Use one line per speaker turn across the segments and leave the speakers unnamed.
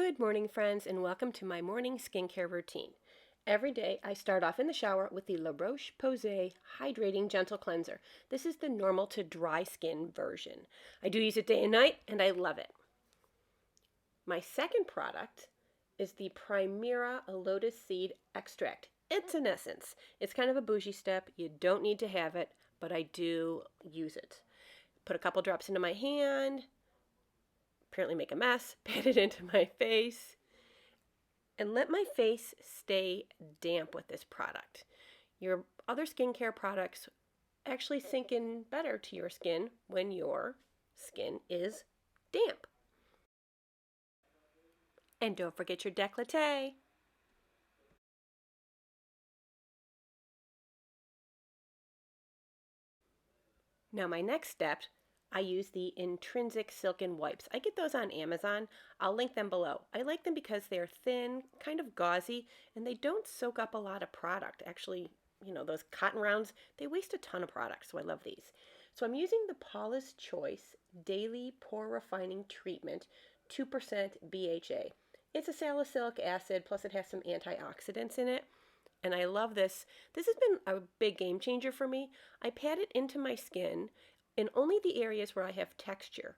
Good morning, friends, and welcome to my morning skincare routine. Every day, I start off in the shower with the La Roche-Posay Hydrating Gentle Cleanser. This is the normal to dry skin version. I do use it day and night, and I love it. My second product is the Primera Lotus Seed Extract. It's an essence. It's kind of a bougie step. You don't need to have it, but I do use it. Put a couple drops into my hand, apparently make a mess, pat it into my face, and let my face stay damp with this product. Your other skincare products actually sink in better to your skin when your skin is damp. And don't forget your décolleté. Now my next step, I use the Intrinsic Silken Wipes. I get those on Amazon. I'll link them below. I like them because they're thin, kind of gauzy, and they don't soak up a lot of product. Actually, those cotton rounds, they waste a ton of product, so I love these. So I'm using the Paula's Choice Daily Pore Refining Treatment 2% BHA. It's a salicylic acid, plus it has some antioxidants in it. And I love this. This has been a big game changer for me. I pat it into my skin in only the areas where I have texture.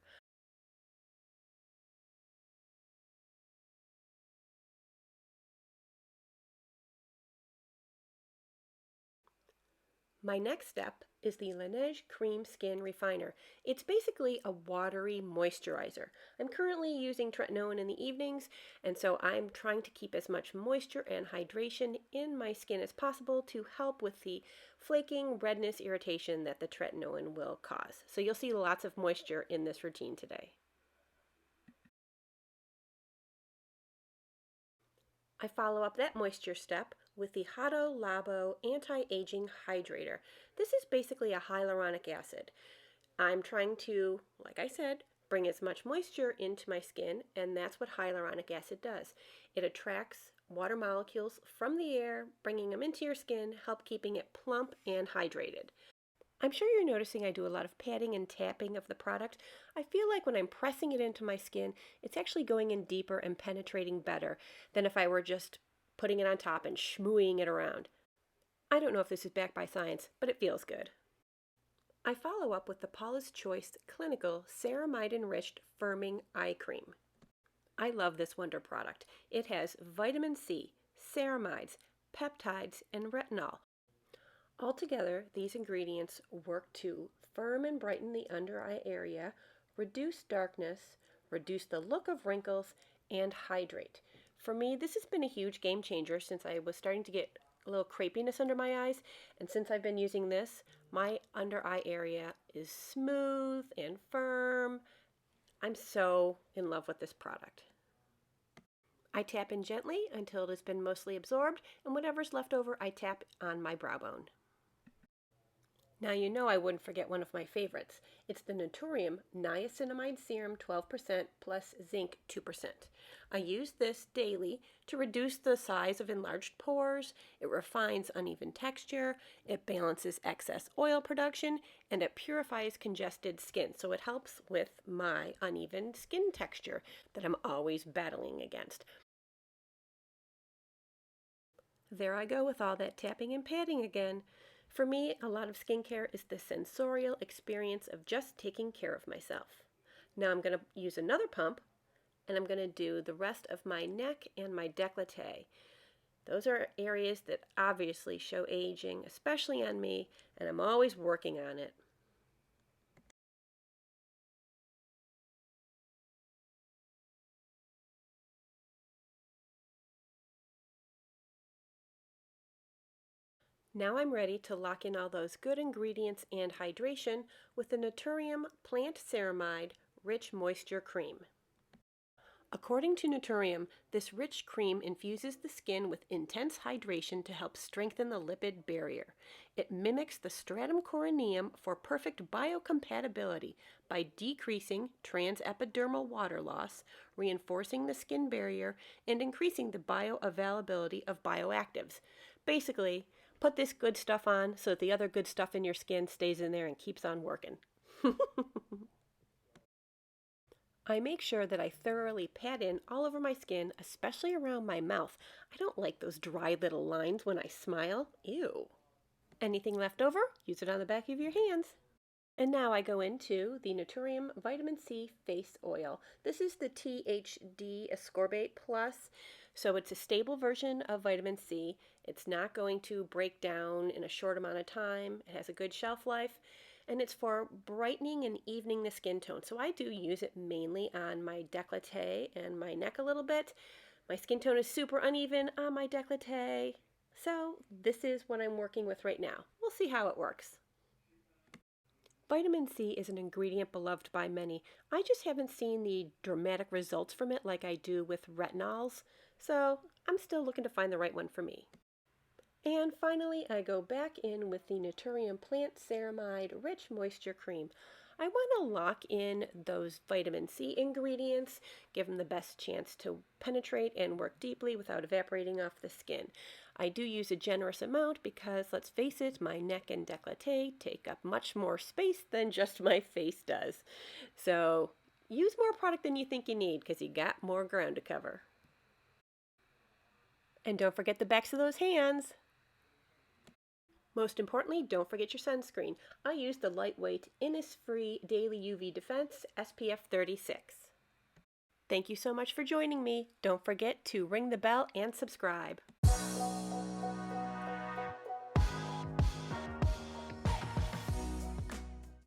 My next step is the Laneige Cream Skin Refiner. It's basically a watery moisturizer. I'm currently using tretinoin in the evenings, and so I'm trying to keep as much moisture and hydration in my skin as possible to help with the flaking, redness, irritation that the tretinoin will cause. So you'll see lots of moisture in this routine today. I follow up that moisture step with the Hado Labo Anti-Aging Hydrator. This is basically a hyaluronic acid. I'm trying to, like I said, bring as much moisture into my skin, and that's what hyaluronic acid does. It attracts water molecules from the air, bringing them into your skin, help keeping it plump and hydrated. I'm sure you're noticing I do a lot of patting and tapping of the product. I feel like when I'm pressing it into my skin, it's actually going in deeper and penetrating better than if I were just putting it on top and schmooing it around. I don't know if this is backed by science, but it feels good. I follow up with the Paula's Choice Clinical Ceramide Enriched Firming Eye Cream. I love this wonder product. It has vitamin C, ceramides, peptides, and retinol. Altogether, these ingredients work to firm and brighten the under eye area, reduce darkness, reduce the look of wrinkles, and hydrate. For me, this has been a huge game changer since I was starting to get a little crepiness under my eyes, and since I've been using this, my under eye area is smooth and firm. I'm so in love with this product. I tap in gently until it has been mostly absorbed, and whatever's left over, I tap on my brow bone. Now you know I wouldn't forget one of my favorites. It's the Naturium Niacinamide Serum 12% plus zinc 2%. I use this daily to reduce the size of enlarged pores, it refines uneven texture, it balances excess oil production, and it purifies congested skin. So it helps with my uneven skin texture that I'm always battling against. There I go with all that tapping and patting again. For me, a lot of skincare is the sensorial experience of just taking care of myself. Now I'm going to use another pump, and I'm going to do the rest of my neck and my décolleté. Those are areas that obviously show aging, especially on me, and I'm always working on it. Now I'm ready to lock in all those good ingredients and hydration with the Naturium Plant Ceramide Rich Moisture Cream. According to Naturium, this rich cream infuses the skin with intense hydration to help strengthen the lipid barrier. It mimics the stratum corneum for perfect biocompatibility by decreasing transepidermal water loss, reinforcing the skin barrier, and increasing the bioavailability of bioactives. Basically, put this good stuff on so that the other good stuff in your skin stays in there and keeps on working. I make sure that I thoroughly pat in all over my skin, especially around my mouth. I don't like those dry little lines when I smile. Ew. Anything left over, use it on the back of your hands. And now I go into the Naturium Vitamin C Face Oil. This is the THD Ascorbate Plus, so it's a stable version of vitamin C. It's not going to break down in a short amount of time. It has a good shelf life, and it's for brightening and evening the skin tone. So I do use it mainly on my décolleté and my neck a little bit. My skin tone is super uneven on my décolleté, so this is what I'm working with right now. We'll see how it works. Vitamin C is an ingredient beloved by many. I just haven't seen the dramatic results from it like I do with retinols, so I'm still looking to find the right one for me. And finally, I go back in with the Naturium Plant Ceramide Rich Moisture Cream. I want to lock in those vitamin C ingredients, give them the best chance to penetrate and work deeply without evaporating off the skin. I do use a generous amount because, let's face it, my neck and décolleté take up much more space than just my face does. So use more product than you think you need because you got more ground to cover. And don't forget the backs of those hands. Most importantly, don't forget your sunscreen. I use the lightweight Innisfree Daily UV Defense SPF 36. Thank you so much for joining me. Don't forget to ring the bell and subscribe.